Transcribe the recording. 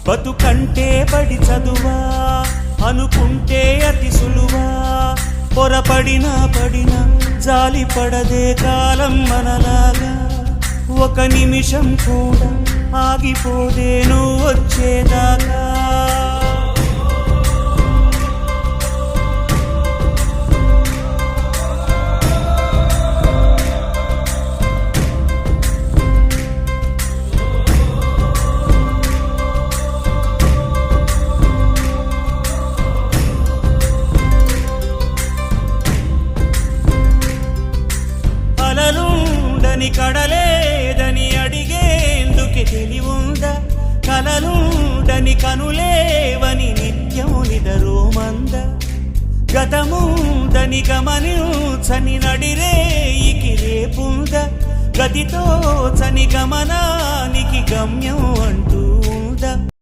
బతుకంటే బడి చదువా అనుకుంటే అతి సులువా పొరపడినా పడినా జాలి పడదే కాలం మనలాగా ఒక నిమిషం కూడా ఆగిపోదే నువ్వు వచ్చేదాకా కలలుండని కడలేదని అడిగేందుకే తెలివుందా కలలుండని కనులేవని నిత్యము నిదరోమంద గతముందని గమనించని నడిరేయికి రేపుందా గతితో చని గమనానికి గమ్యం అంటూ